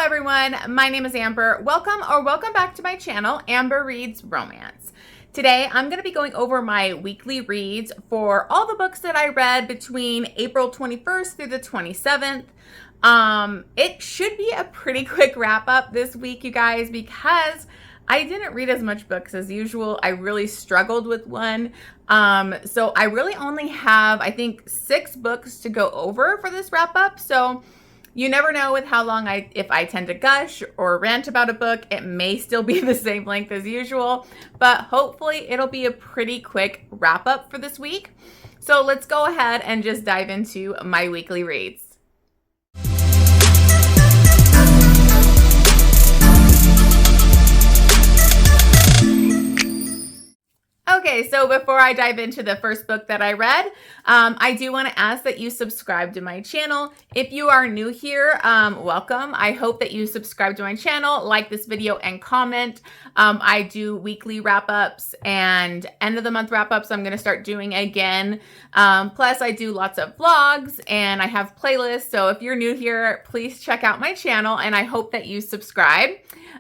everyone, my name is Amber. Welcome back to my channel, Amber Reads Romance. Today, I'm going to be going over my weekly reads for all the books that I read between April 21st through the 27th. It should be a pretty quick wrap up this week, you guys, because I didn't read as much books as usual. I really struggled with one. So I really only have, I think, 6 books to go over for this wrap up. So you never know with how long if I tend to gush or rant about a book, it may still be the same length as usual, but hopefully it'll be a pretty quick wrap up for this week. So let's go ahead and just dive into my weekly reads. Okay, so before I dive into the first book that I read, I do want to ask that you subscribe to my channel. If you are new here, welcome. I hope that you subscribe to my channel, like this video, and comment. I do weekly wrap-ups and end-of-the-month wrap-ups I'm going to start doing again. Plus, I do lots of vlogs, and I have playlists. So if you're new here, please check out my channel, and I hope that you subscribe.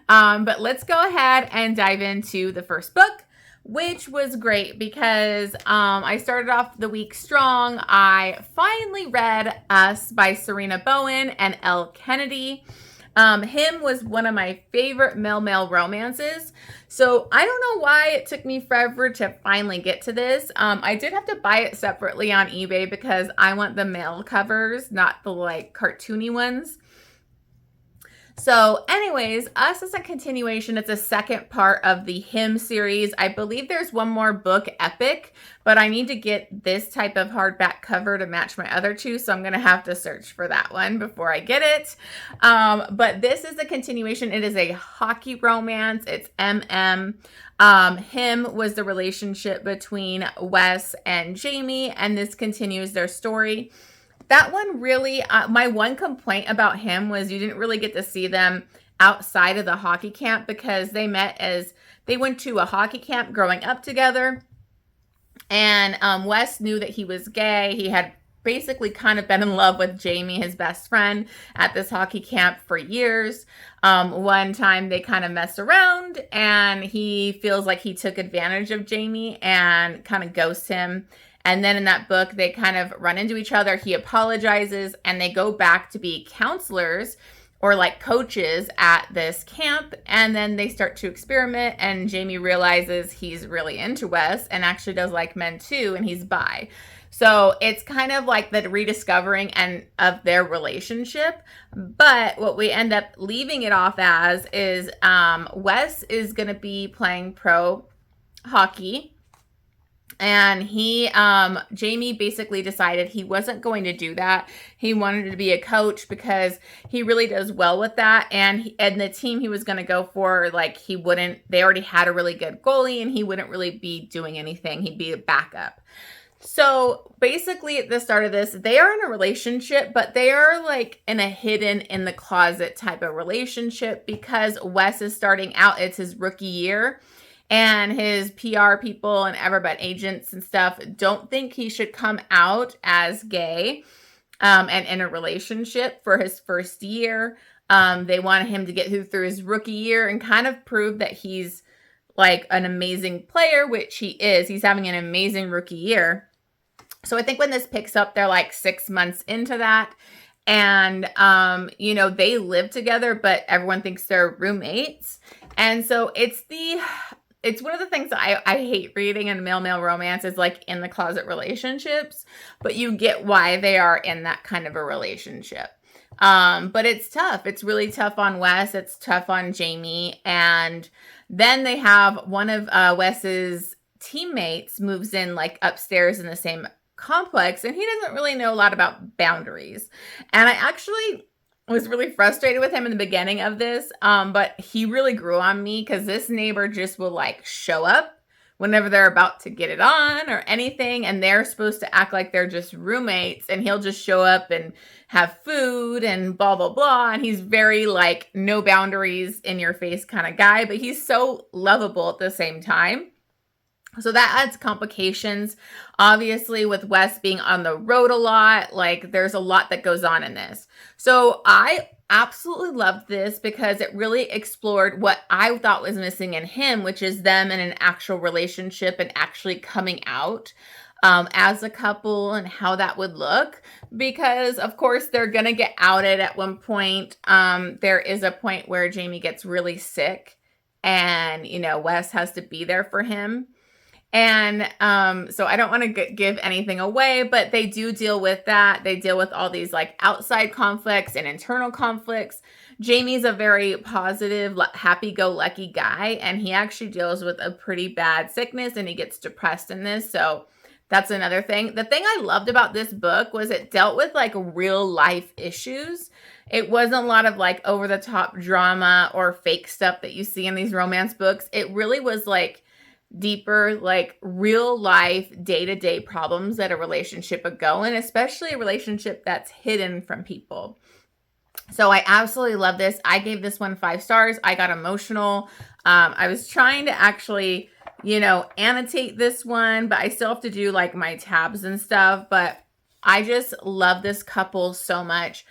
But let's go ahead and dive into the first book, which was great because I started off the week strong. I finally read Us by Sarina Bowen and Elle Kennedy. Him was one of my favorite male romances. So I don't know why it took me forever to finally get to this. I did have to buy it separately on eBay because I want the male covers, not the like cartoony ones. So anyways, Us is a continuation. It's a second part of the Him series. I believe there's one more book, Epic, but I need to get this type of hardback cover to match my other two, so I'm going to have to search for that one before I get it. But this is a continuation. It is a hockey romance. It's MM. Him was the relationship between Wes and Jamie, and this continues their story. That one really, my one complaint about him was you didn't really get to see them outside of the hockey camp because they met as they went to a hockey camp growing up together. And Wes knew that he was gay. He had basically kind of been in love with Jamie, his best friend, at this hockey camp for years. One time they kind of messed around and he feels like he took advantage of Jamie and kind of ghosts him. And then in that book, they kind of run into each other. He apologizes and they go back to be counselors or like coaches at this camp. And then they start to experiment and Jamie realizes he's really into Wes and actually does like men too. And he's bi. So it's kind of like the rediscovering of their relationship. But what we end up leaving it off as is Wes is going to be playing pro hockey. And Jamie basically decided he wasn't going to do that. He wanted to be a coach because he really does well with that. And the team he was going to go for, like they already had a really good goalie and he wouldn't really be doing anything. He'd be a backup. So basically at the start of this, they are in a relationship, but they are like in a hidden in the closet type of relationship because Wes is starting out. It's his rookie year. And his PR people and everybody, agents and stuff, don't think he should come out as gay and in a relationship for his first year. They want him to get through his rookie year and kind of prove that he's like an amazing player, which he is. He's having an amazing rookie year. So I think when this picks up, they're like 6 months into that. And, they live together, but everyone thinks they're roommates. And so it's one of the things that I hate reading in male romance is like in the closet relationships, but you get why they are in that kind of a relationship. But it's tough. It's really tough on Wes. It's tough on Jamie. And then they have one of Wes's teammates moves in like upstairs in the same complex, and he doesn't really know a lot about boundaries. And I actually was really frustrated with him in the beginning of this, but he really grew on me because this neighbor just will like show up whenever they're about to get it on or anything, and they're supposed to act like they're just roommates, and he'll just show up and have food and blah, blah, blah, and he's very like no boundaries in your face kind of guy, but he's so lovable at the same time. So that adds complications. Obviously, with Wes being on the road a lot, like there's a lot that goes on in this. So I absolutely loved this because it really explored what I thought was missing in him, which is them in an actual relationship and actually coming out as a couple and how that would look. Because, of course, they're going to get outed at one point. There is a point where Jamie gets really sick and, Wes has to be there for him. And so I don't want to give anything away, but they do deal with that. They deal with all these like outside conflicts and internal conflicts. Jamie's a very positive, happy-go-lucky guy, and he actually deals with a pretty bad sickness, and he gets depressed in this. So that's another thing. The thing I loved about this book was it dealt with like real life issues. It wasn't a lot of like over-the-top drama or fake stuff that you see in these romance books. It really was like deeper, like real life day-to-day problems that a relationship would go in, especially a relationship that's hidden from people. So I absolutely love this. I gave this one 5 stars. I got emotional. I was trying to actually, annotate this one, but I still have to do like my tabs and stuff. But I just love this couple so much.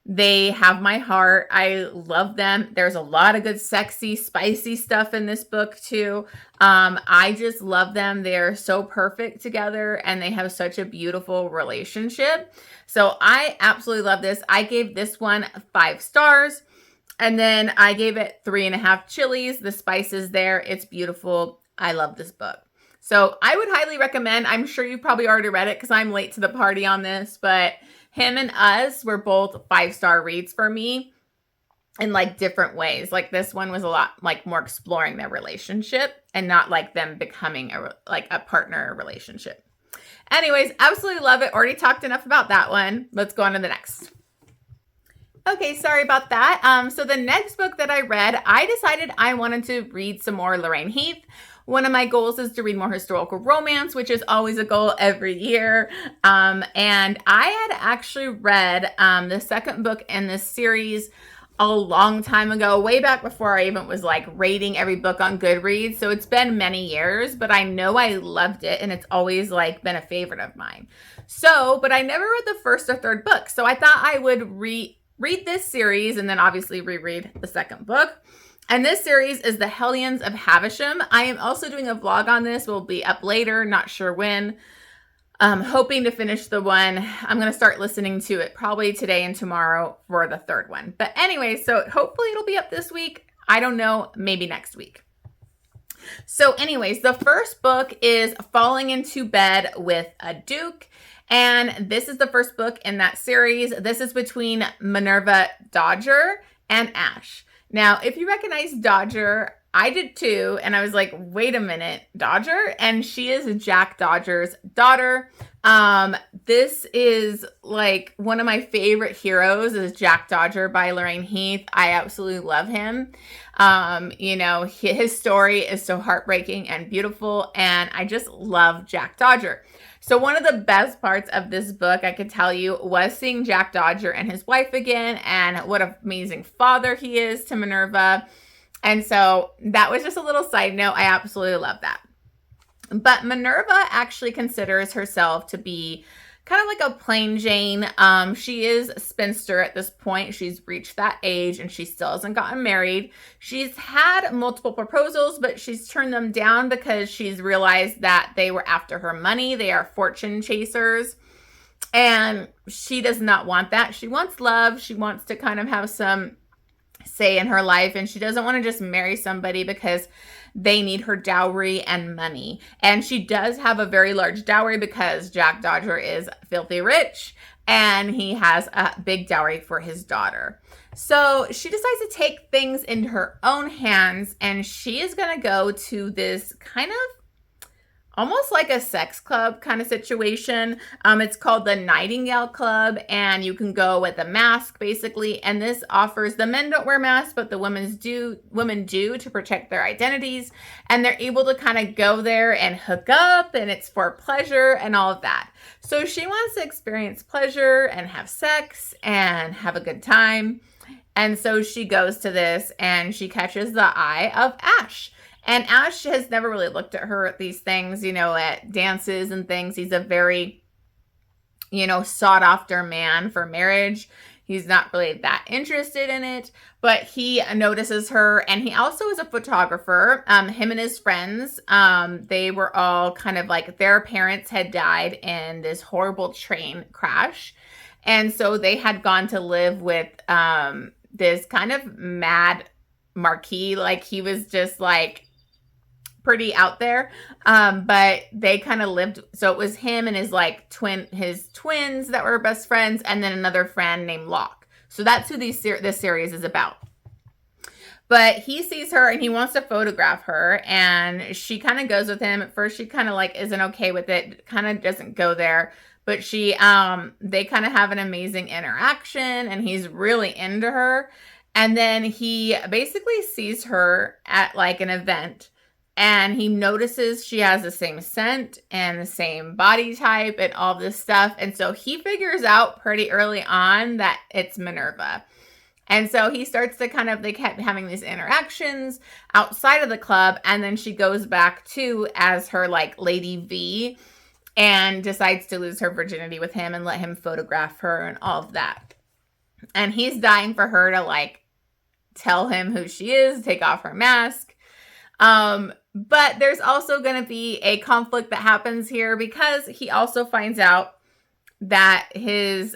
They have my heart. I love them. There's a lot of good, sexy, spicy stuff in this book too. I just love them. They're so perfect together and they have such a beautiful relationship. So I absolutely love this. I gave this one 5 stars and then I gave it 3.5 chilies. The spice is there. It's beautiful. I love this book. So I would highly recommend. I'm sure you probably already read it because I'm late to the party on this, but Him and Us were both 5-star reads for me in like different ways. Like this one was a lot like more exploring their relationship and not like them becoming a partner relationship. Anyways, absolutely love it. Already talked enough about that one. Let's go on to the next. Okay, sorry about that. So the next book that I read, I decided I wanted to read some more Lorraine Heath. One of my goals is to read more historical romance, which is always a goal every year. And I had actually read the second book in this series a long time ago, way back before I even was like rating every book on Goodreads. So it's been many years, but I know I loved it and it's always like been a favorite of mine. But I never read the first or third book. So I thought I would read this series and then obviously reread the second book. And this series is The Hellions of Havisham. I am also doing a vlog on this. Will be up later, not sure when. Hoping to finish the one. I'm going to start listening to it probably today and tomorrow for the third one. But anyway, so hopefully it'll be up this week. I don't know, maybe next week. So anyways, the first book is Falling into Bed with a Duke. And this is the first book in that series. This is between Minerva Dodger and Ash. Now, if you recognize Dodger, I did too. And I was like, wait a minute, Dodger? And she is Jack Dodger's daughter. This is like one of my favorite heroes is Jack Dodger by Lorraine Heath. I absolutely love him. His story is so heartbreaking and beautiful. And I just love Jack Dodger. So one of the best parts of this book, I could tell you, was seeing Jack Dodger and his wife again and what an amazing father he is to Minerva. And so that was just a little side note. I absolutely love that. But Minerva actually considers herself to be kind of like a plain Jane. She is a spinster at this point. She's reached that age and she still hasn't gotten married. She's had multiple proposals, but she's turned them down because she's realized that they were after her money. They are fortune chasers. And she does not want that. She wants love. She wants to kind of have some say in her life. And she doesn't want to just marry somebody because they need her dowry and money. And she does have a very large dowry because Jack Dodger is filthy rich and he has a big dowry for his daughter. So she decides to take things into her own hands and she is going to go to this kind of almost like a sex club kind of situation. It's called the Nightingale Club, and you can go with a mask basically. And this offers, the men don't wear masks, but the women do to protect their identities. And they're able to kind of go there and hook up, and it's for pleasure and all of that. So she wants to experience pleasure and have sex and have a good time. And so she goes to this and she catches the eye of Ash. And Ash has never really looked at her at these things, at dances and things. He's a very, sought after man for marriage. He's not really that interested in it, but he notices her, and he also is a photographer. Him and his friends, they were all kind of like, their parents had died in this horrible train crash. And so they had gone to live with this kind of mad Marquis. Like, he was just like pretty out there. But they kind of lived, so it was him and his like his twins that were best friends, and then another friend named Locke. So that's who this series is about. But he sees her and he wants to photograph her, and she kind of goes with him. At first, she kind of like isn't okay with it, kind of doesn't go there. But they kind of have an amazing interaction, and he's really into her. And then he basically sees her at like an event, and he notices she has the same scent and the same body type and all this stuff. And so he figures out pretty early on that it's Minerva. And so he starts to they kept having these interactions outside of the club. And then she goes back as her like Lady V, and decides to lose her virginity with him and let him photograph her and all of that. And he's dying for her to like tell him who she is, take off her mask. But there's also going to be a conflict that happens here, because he also finds out that he's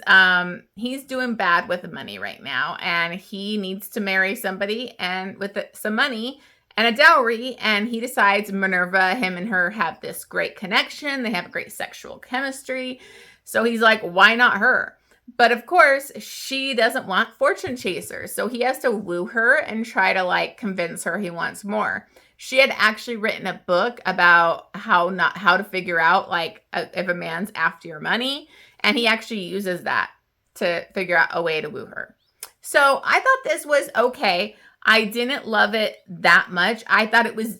doing bad with the money right now, and he needs to marry somebody and with some money and a dowry. And he decides Minerva, him and her have this great connection. They have a great sexual chemistry. So he's like, why not her? But of course, she doesn't want fortune chasers. So he has to woo her and try to like convince her he wants more. She had actually written a book about how to figure out like if a man's after your money. And he actually uses that to figure out a way to woo her. So I thought this was okay. I didn't love it that much. I thought it was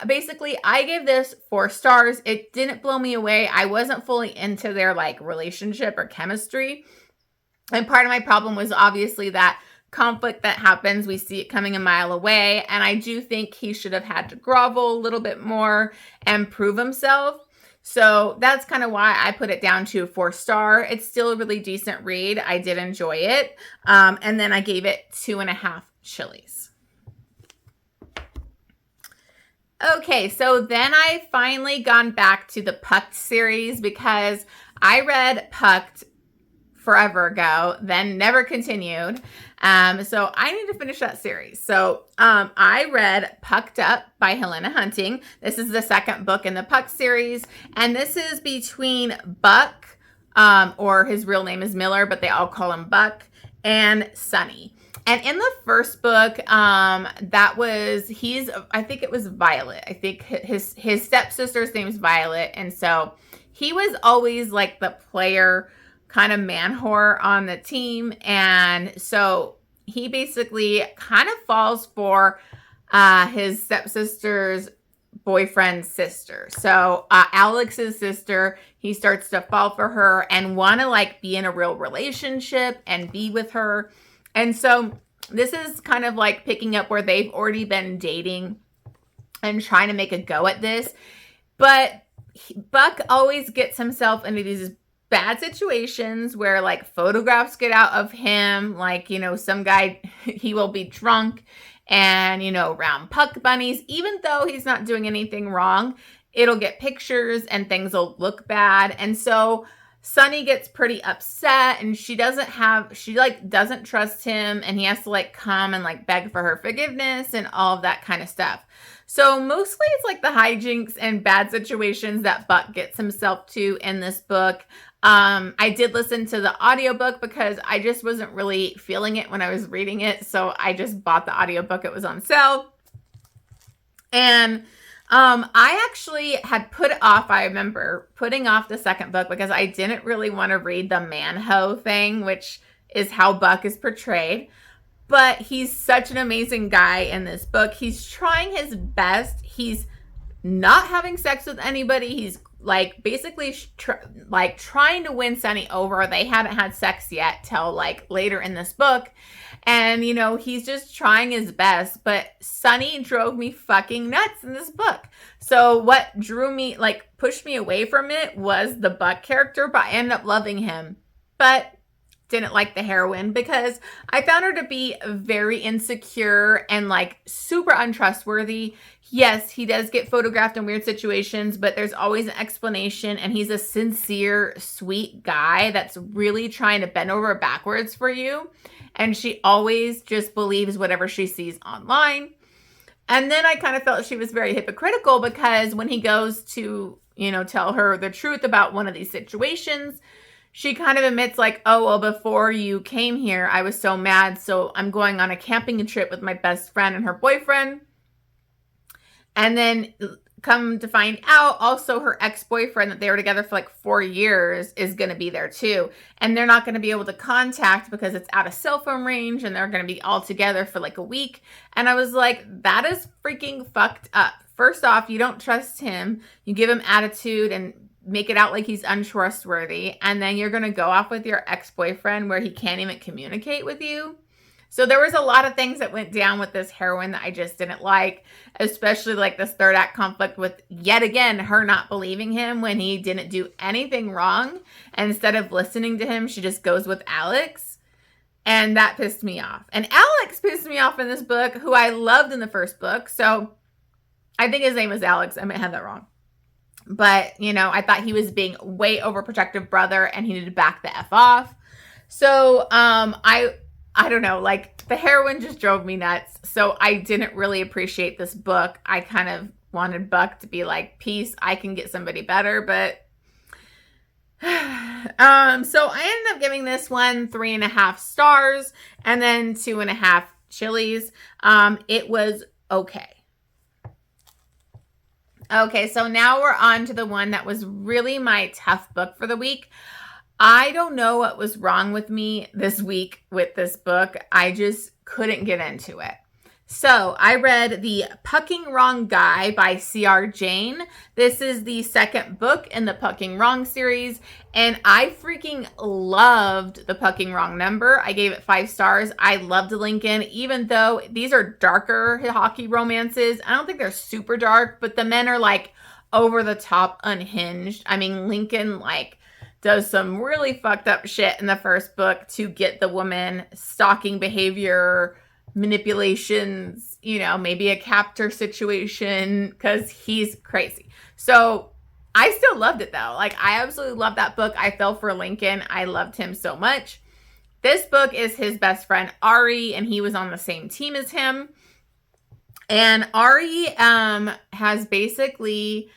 basically, I gave this 4 stars. It didn't blow me away. I wasn't fully into their like relationship or chemistry. And part of my problem was obviously that conflict that happens. We see it coming a mile away. And I do think he should have had to grovel a little bit more and prove himself. So that's kind of why I put it down to a 4-star. It's still a really decent read. I did enjoy it. And then I gave it 2.5 chilies. Okay, so then I finally gone back to the Pucked series, because I read Pucked forever ago, then never continued. So I need to finish that series. So I read Pucked Up by Helena Hunting. This is the second book in the Pucked series. And this is between Buck, or his real name is Miller, but they all call him Buck, and Sunny. And in the first book, I think it was Violet. I think his stepsister's name is Violet. And so he was always like the player kind of man whore on the team. And so he basically kind of falls for his stepsister's boyfriend's sister. So Alex's sister, he starts to fall for her and want to like be in a real relationship and be with her. And so this is kind of like picking up where they've already been dating and trying to make a go at this. But Buck always gets himself into these bad situations where like photographs get out of him. Like, some guy, he will be drunk and, around Puck bunnies, even though he's not doing anything wrong, it'll get pictures and things will look bad. And so Sunny gets pretty upset, and she doesn't trust him, and he has to like come and like beg for her forgiveness and all of that kind of stuff. So mostly it's like the hijinks and bad situations that Buck gets himself to in this book. I did listen to the audiobook because I just wasn't really feeling it when I was reading it. So I just bought the audiobook. It was on sale. And I actually had I remember putting off the second book because I didn't really want to read the man-ho thing, which is how Buck is portrayed. But he's such an amazing guy in this book. He's trying his best. He's not having sex with anybody. He's like basically trying to win Sunny over. They haven't had sex yet till like later in this book. And, he's just trying his best. But Sunny drove me fucking nuts in this book. So what pushed me away from it was the Buck character, but I ended up loving him. But didn't like the heroine because I found her to be very insecure and like super untrustworthy. Yes, he does get photographed in weird situations, but there's always an explanation, and he's a sincere, sweet guy that's really trying to bend over backwards for you. And she always just believes whatever she sees online. And then I kind of felt she was very hypocritical because when he goes to, tell her the truth about one of these situations, she kind of admits like, oh, well, before you came here, I was so mad. So I'm going on a camping trip with my best friend and her boyfriend. And then come to find out, also her ex-boyfriend that they were together for like 4 years is going to be there too. And they're not going to be able to contact because it's out of cell phone range, and they're going to be all together for like a week. And I was like, that is freaking fucked up. First off, you don't trust him. You give him attitude and make it out like he's untrustworthy, and then you're going to go off with your ex-boyfriend where he can't even communicate with you. So there was a lot of things that went down with this heroine that I just didn't like, especially like this third act conflict with, yet again, her not believing him when he didn't do anything wrong. And instead of listening to him, she just goes with Alex. And that pissed me off. And Alex pissed me off in this book, who I loved in the first book. So I think his name was Alex. I might have that wrong. But, I thought he was being way overprotective brother, and he needed to back the F off. So, I don't know, like the heroine just drove me nuts. So I didn't really appreciate this book. I kind of wanted Buck to be like, peace, I can get somebody better. But, so I ended up giving this one 3.5 stars and then 2.5 chilies. It was okay. Okay, so now we're on to the one that was really my tough book for the week. I don't know what was wrong with me this week with this book. I just couldn't get into it. So I read The Pucking Wrong Guy by C.R. Jane. This is the second book in the Pucking Wrong series, and I freaking loved The Pucking Wrong number. I gave it 5 stars. I loved Lincoln, even though these are darker hockey romances. I don't think they're super dark, but the men are like over the top unhinged. I mean, Lincoln like does some really fucked up shit in the first book to get the woman, stalking behavior, manipulations, maybe a captor situation, because he's crazy. So I still loved it though. Like, I absolutely loved that book. I fell for Lincoln. I loved him so much. This book is his best friend Ari, and he was on the same team as him. And Ari has basically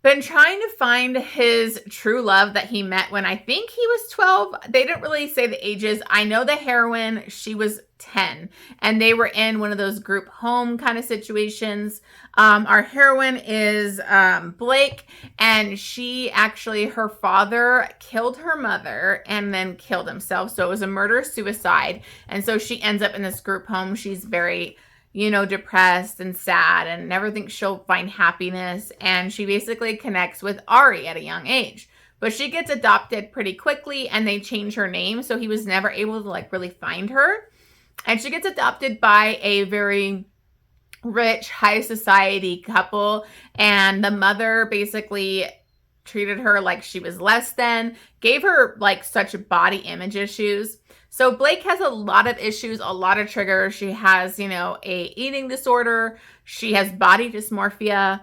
been trying to find his true love that he met when I think he was 12. They didn't really say the ages. I know the heroine, she was 10, and they were in one of those group home kind of situations. Our heroine is Blake, and her father killed her mother and then killed himself. So it was a murder-suicide. And so she ends up in this group home. She's very depressed and sad and never thinks she'll find happiness. And she basically connects with Ari at a young age. But she gets adopted pretty quickly, and they change her name. So he was never able to like really find her. And she gets adopted by a very rich, high society couple. And the mother basically treated her like she was less than, gave her like such body image issues. So Blake has a lot of issues, a lot of triggers. She has, a eating disorder. She has body dysmorphia.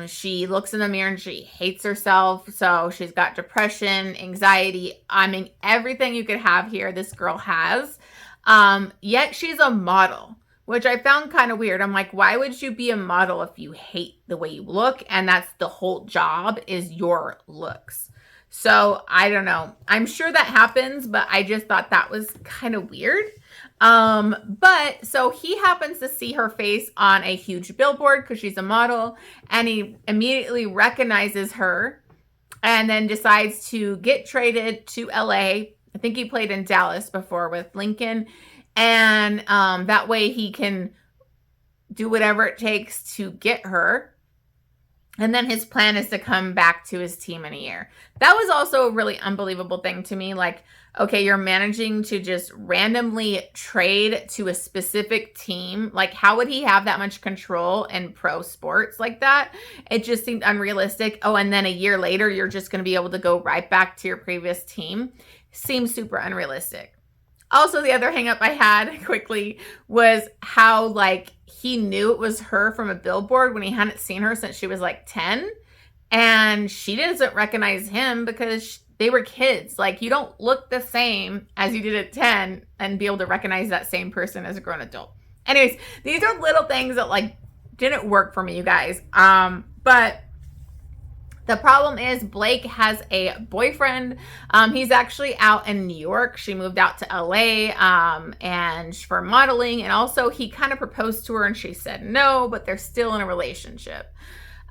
She looks in the mirror and she hates herself. So she's got depression, anxiety. I mean, everything you could have here, this girl has. Yet she's a model, which I found kind of weird. I'm like, why would you be a model if you hate the way you look? And that's the whole job, is your looks. So I don't know. I'm sure that happens, but I just thought that was kind of weird. But so he happens to see her face on a huge billboard because she's a model, and he immediately recognizes her and then decides to get traded to LA. I think he played in Dallas before with Lincoln. And that way he can do whatever it takes to get her. And then his plan is to come back to his team in a year. That was also a really unbelievable thing to me. Like, okay, you're managing to just randomly trade to a specific team. Like, how would he have that much control in pro sports like that? It just seemed unrealistic. Oh, and then a year later, you're just going to be able to go right back to your previous team. seems super unrealistic. Also, the other hang up I had quickly was how like he knew it was her from a billboard when he hadn't seen her since she was like 10. And she doesn't recognize him because they were kids. Like, you don't look the same as you did at 10 and be able to recognize that same person as a grown adult. Anyways, these are little things that like didn't work for me, you guys. But the problem is Blake has a boyfriend. He's actually out in New York. She moved out to LA and for modeling. And also he kind of proposed to her and she said no, but they're still in a relationship.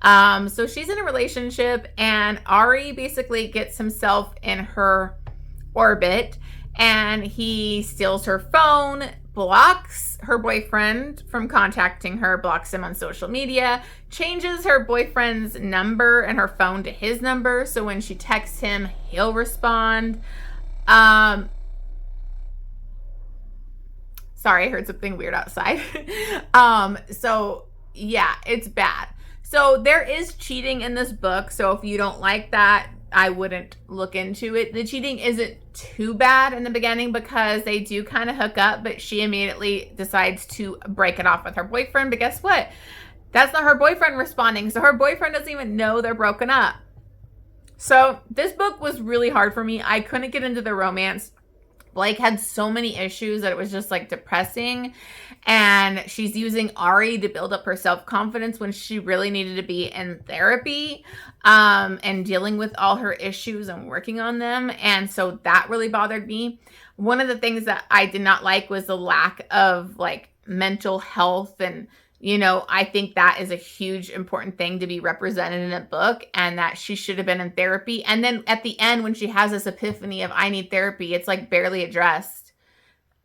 So she's in a relationship and Ari basically gets himself in her orbit and he steals her phone, blocks her boyfriend from contacting her, blocks him on social media, changes her boyfriend's number and her phone to his number. So when she texts him, he'll respond. Sorry, I heard something weird outside. So yeah, it's bad. So there is cheating in this book. So if you don't like that, I wouldn't look into it. The cheating isn't too bad in the beginning because they do kind of hook up, but she immediately decides to break it off with her boyfriend. But guess what? That's not her boyfriend responding. So her boyfriend doesn't even know they're broken up. So this book was really hard for me. I couldn't get into the romance. Blake had so many issues that it was just like depressing. And she's using Ari to build up her self-confidence when she really needed to be in therapy and dealing with all her issues and working on them. And so that really bothered me. One of the things that I did not like was the lack of like mental health. And, you know, I think that is a huge important thing to be represented in a book and that she should have been in therapy. And then at the end, when she has this epiphany of I need therapy, it's like barely addressed.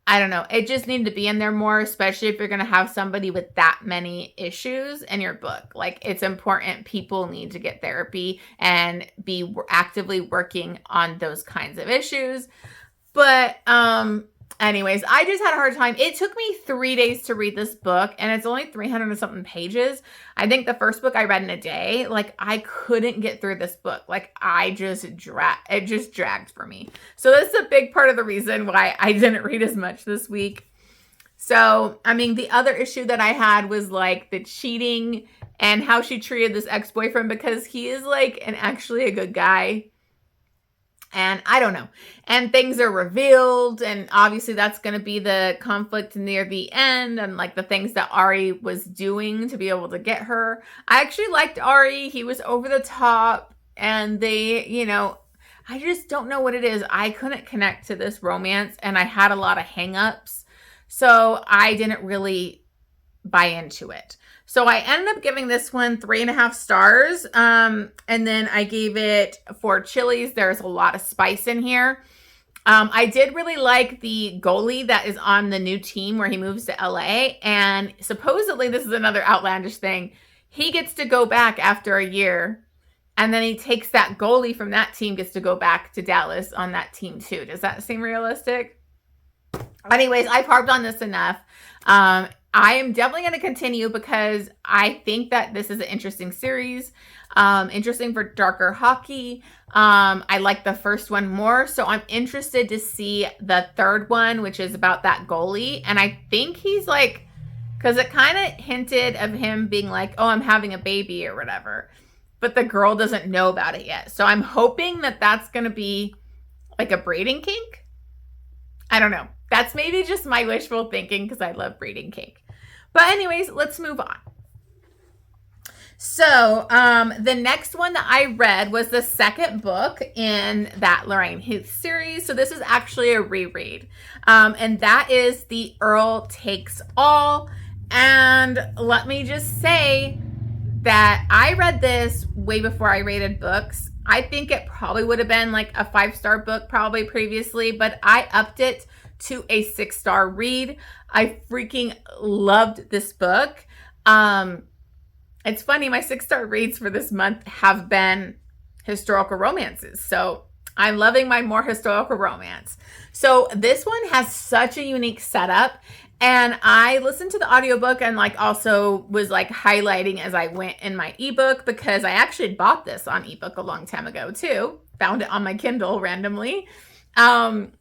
I don't know. It just needed to be in there more, especially if you're going to have somebody with that many issues in your book. Like, it's important. People need to get therapy and be actively working on those kinds of issues. But anyways, I just had a hard time. It took me 3 days to read this book, and it's only 300 and something pages. I think the first book I read in a day, like, I couldn't get through this book. Like, it just dragged for me. So this is a big part of the reason why I didn't read as much this week. So, I mean, the other issue that I had was, like, the cheating and how she treated this ex-boyfriend because he is, like, actually a good guy. And I don't know. And things are revealed. And obviously that's going to be the conflict near the end. And like the things that Ari was doing to be able to get her. I actually liked Ari. He was over the top. And they, you know, I just don't know what it is. I couldn't connect to this romance. And I had a lot of hangups. So I didn't really buy into it. So I ended up giving this one 3.5 stars. And then I gave it 4 chilies. There's a lot of spice in here. I did really like the goalie that is on the new team where he moves to LA. And supposedly this is another outlandish thing. He gets to go back after a year. And then he takes that goalie from that team, gets to go back to Dallas on that team too. Does that seem realistic? Anyways, I've harped on this enough. I am definitely going to continue because I think that this is an interesting series. Interesting for darker hockey. I like the first one more. So I'm interested to see the third one, which is about that goalie. And I think he's like, because it kind of hinted of him being like, oh, I'm having a baby or whatever. But the girl doesn't know about it yet. So I'm hoping that that's going to be like a breeding kink. I don't know. That's maybe just my wishful thinking because I love breeding kink. But anyways, let's move on. So the next one that I read was the second book in that Lorraine Heath series. So this is actually a reread. And that is the Earl Takes All. And let me just say that I read this way before I rated books. I think it probably would have been like a 5-star book probably previously, but I upped it to a 6-star read. I freaking loved this book. It's funny, my 6-star reads for this month have been historical romances. So I'm loving my more historical romance. So this one has such a unique setup. And I listened to the audiobook and like also was like highlighting as I went in my ebook because I actually bought this on ebook a long time ago too. Found it on my Kindle randomly. And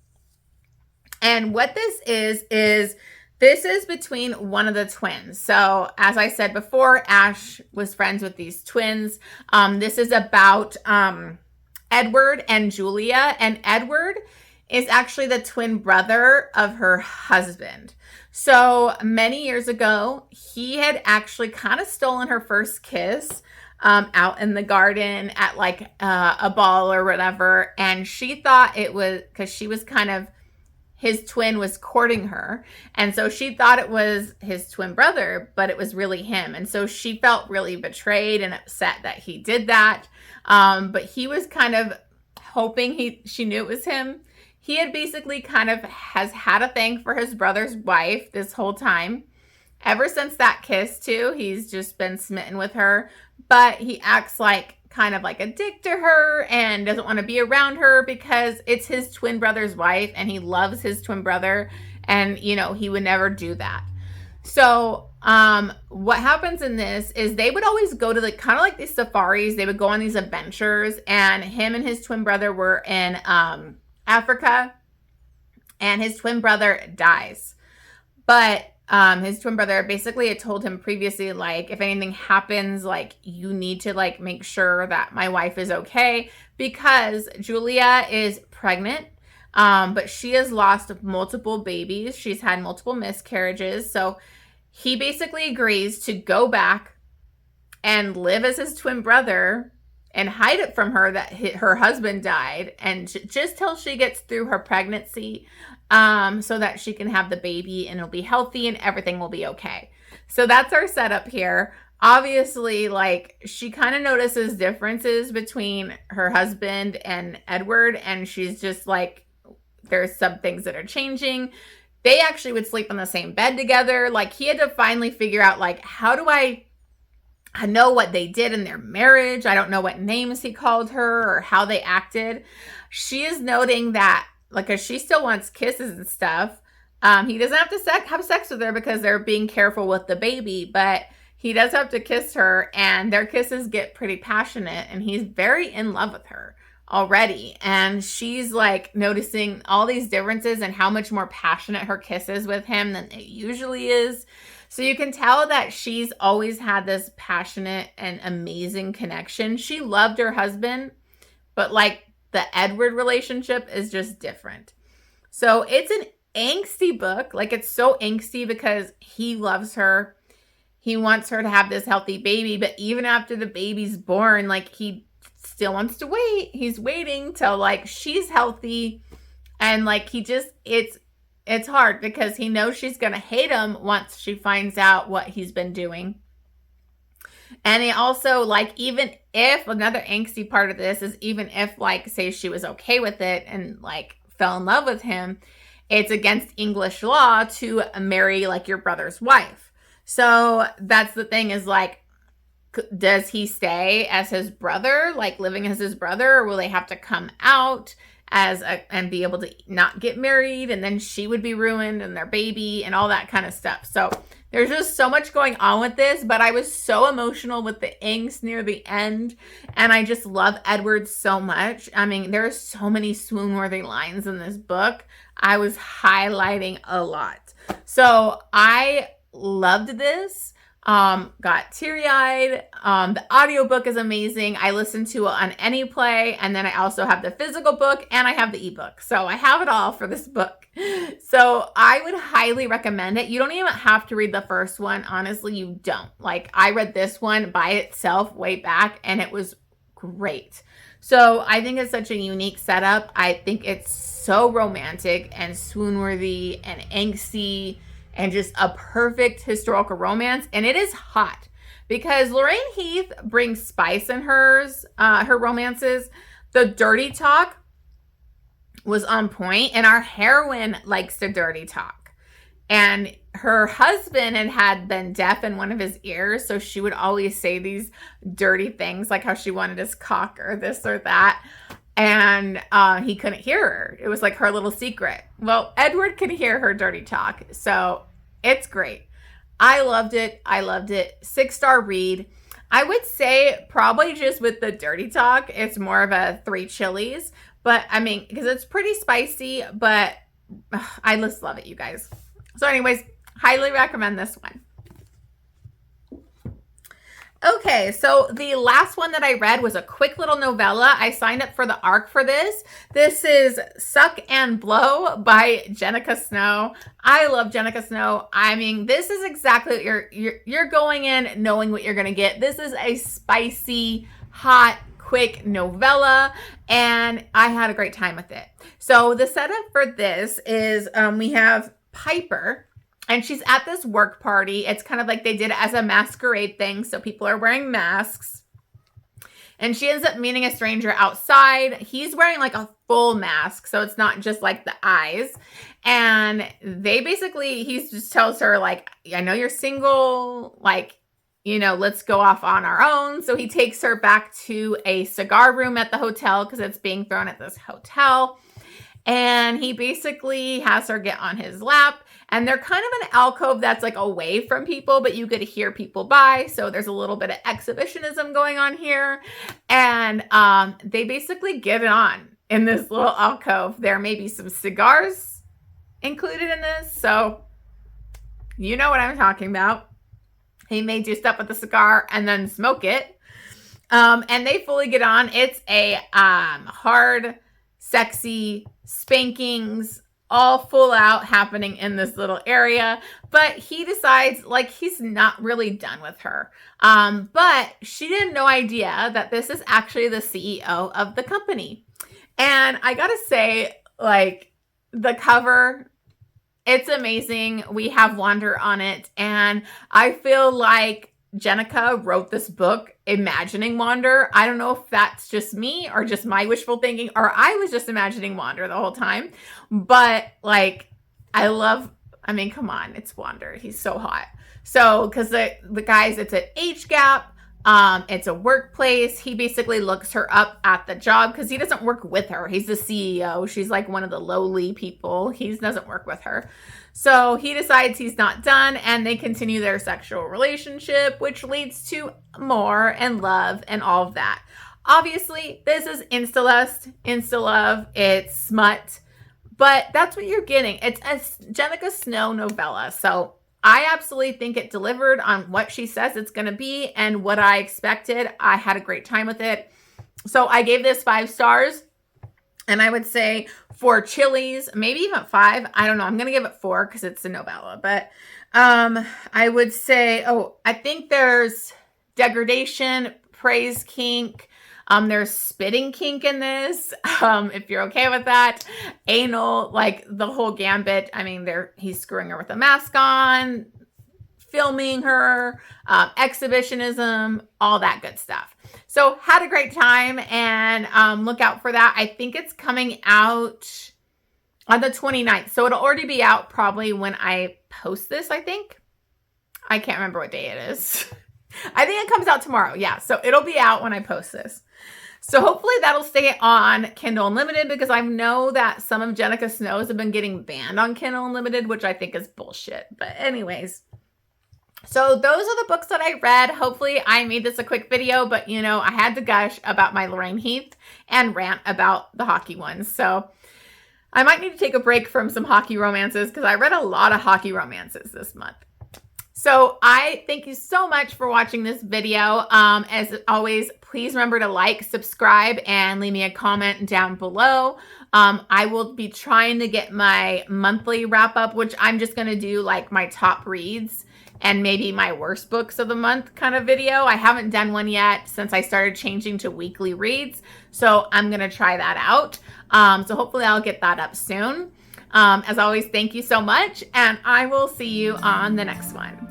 what this is this is between one of the twins. So as I said before, Ash was friends with these twins. This is about Edward and Julia, and Edward is actually the twin brother of her husband. So many years ago, he had actually kind of stolen her first kiss out in the garden at like a ball or whatever. And she thought it was because she was kind of, his twin was courting her. And so she thought it was his twin brother, but it was really him. And so she felt really betrayed and upset that he did that. But he was kind of hoping she knew it was him. He had basically kind of has had a thing for his brother's wife this whole time. Ever since that kiss too, he's just been smitten with her, but he acts like kind of like a dick to her and doesn't want to be around her because it's his twin brother's wife and he loves his twin brother, and you know, he would never do that. So what happens in this is they would always go to the kind of like these safaris. They would go on these adventures, and him and his twin brother were in Africa, and his twin brother dies. But his twin brother basically had told him previously, like, if anything happens, like, you need to like make sure that my wife is okay, because Julia is pregnant, but she has lost multiple babies. She's had multiple miscarriages. So he basically agrees to go back and live as his twin brother and hide it from her that her husband died, and just till she gets through her pregnancy, so that she can have the baby and it'll be healthy and everything will be okay. So that's our setup here. Obviously, like, she kind of notices differences between her husband and Edward, and she's just like, there's some things that are changing. They actually would sleep on the same bed together. Like, he had to finally figure out, like, how do I know what they did in their marriage? I don't know what names he called her or how they acted. She is noting that, like, as she still wants kisses and stuff, he doesn't have to have sex with her because they're being careful with the baby, but he does have to kiss her, and their kisses get pretty passionate, and he's very in love with her already. And she's like noticing all these differences and how much more passionate her kiss is with him than it usually is. So you can tell that she's always had this passionate and amazing connection. She loved her husband, but like the Edward relationship is just different. So it's an angsty book. Like, it's so angsty because he loves her. He wants her to have this healthy baby, but even after the baby's born, like, he still wants to wait. He's waiting till like she's healthy, and like it's hard because he knows she's going to hate him once she finds out what he's been doing. And he also, like, even if, another angsty part of this is, even if, like, say she was okay with it and like fell in love with him, it's against English law to marry like your brother's wife. So that's the thing, is like, does he stay as his brother, like living as his brother, or will they have to come out as and be able to not get married, and then she would be ruined and their baby and all that kind of stuff. So there's just so much going on with this, but I was so emotional with the angst near the end, and I just love Edward so much. I mean, there are so many swoon-worthy lines in this book. I was highlighting a lot. So I loved this. Got teary-eyed. The audiobook is amazing. I listened to it on AnyPlay, and then I also have the physical book and I have the ebook. So I have it all for this book. So I would highly recommend it. You don't even have to read the first one. Honestly, you don't. Like, I read this one by itself way back, and it was great. So I think it's such a unique setup. I think it's so romantic and swoon-worthy and angsty, and just a perfect historical romance. And it is hot because Lorraine Heath brings spice in her romances. The dirty talk was on point, and our heroine likes to dirty talk. And her husband had been deaf in one of his ears, so she would always say these dirty things, like how she wanted his cock or this or that. And he couldn't hear her. It was like her little secret. Well, Edward could hear her dirty talk. So it's great. I loved it. 6-star read. I would say probably just with the dirty talk, it's more of a 3 chilies. But I mean, because it's pretty spicy, but I just love it, you guys. So anyways, highly recommend this one. Okay, so the last one that I read was a quick little novella. I signed up for the ARC for this. This is Suck and Blow by Jenika Snow. I love Jenika Snow. I mean, this is exactly what you're going in knowing what you're going to get. This is a spicy, hot, quick novella, and I had a great time with it. So the setup for this is we have Piper, and she's at this work party. It's kind of like they did it as a masquerade thing, so people are wearing masks. And she ends up meeting a stranger outside. He's wearing like a full mask, so it's not just like the eyes. And they basically, he just tells her like, I know you're single, like, you know, let's go off on our own. So he takes her back to a cigar room at the hotel because it's being thrown at this hotel. And he basically has her get on his lap. And they're kind of an alcove that's like away from people, but you could hear people by. So there's a little bit of exhibitionism going on here. And they basically get it on in this little alcove. There may be some cigars included in this. So you know what I'm talking about. He may do stuff with the cigar and then smoke it. And they fully get on. It's a hard, sexy spankings, all full out happening in this little area. But he decides like he's not really done with her. But she had no idea that this is actually the CEO of the company. And I gotta say, like, the cover, it's amazing. We have Wander on it. And I feel like Jenika wrote this book imagining Wander. I don't know if that's just me or just my wishful thinking, or I was just imagining Wander the whole time. But like, I mean, come on, it's Wander. He's so hot. So, because the guys, it's an age gap. It's a workplace. He basically looks her up at the job because he doesn't work with her. He's the CEO. She's like one of the lowly people. He doesn't work with her. So he decides he's not done, and they continue their sexual relationship, which leads to more and love and all of that. Obviously, this is insta-lust, insta-love, it's smut, but that's what you're getting. It's a Jenika Snow novella. So I absolutely think it delivered on what she says it's going to be and what I expected. I had a great time with it. So I gave this 5 stars. And I would say for Chili's, maybe even 5. I don't know. I'm going to give it 4 because it's a novella. But I would say, I think there's degradation, praise kink. There's spitting kink in this, if you're okay with that. Anal, like the whole gambit. I mean, he's screwing her with a mask on, filming her, exhibitionism, all that good stuff. So had a great time, and look out for that. I think it's coming out on the 29th. So it'll already be out probably when I post this, I think. I can't remember what day it is. I think it comes out tomorrow. Yeah, so it'll be out when I post this. So hopefully that'll stay on Kindle Unlimited, because I know that some of Jenika Snow's have been getting banned on Kindle Unlimited, which I think is bullshit. But anyways, so those are the books that I read. Hopefully I made this a quick video, but you know, I had to gush about my Lorraine Heath and rant about the hockey ones. So I might need to take a break from some hockey romances because I read a lot of hockey romances this month. So I thank you so much for watching this video. As always, please remember to like, subscribe, and leave me a comment down below. I will be trying to get my monthly wrap up, which I'm just going to do like my top reads and maybe my worst books of the month kind of video. I haven't done one yet since I started changing to weekly reads. So I'm going to try that out. So hopefully I'll get that up soon. As always, thank you so much, and I will see you on the next one.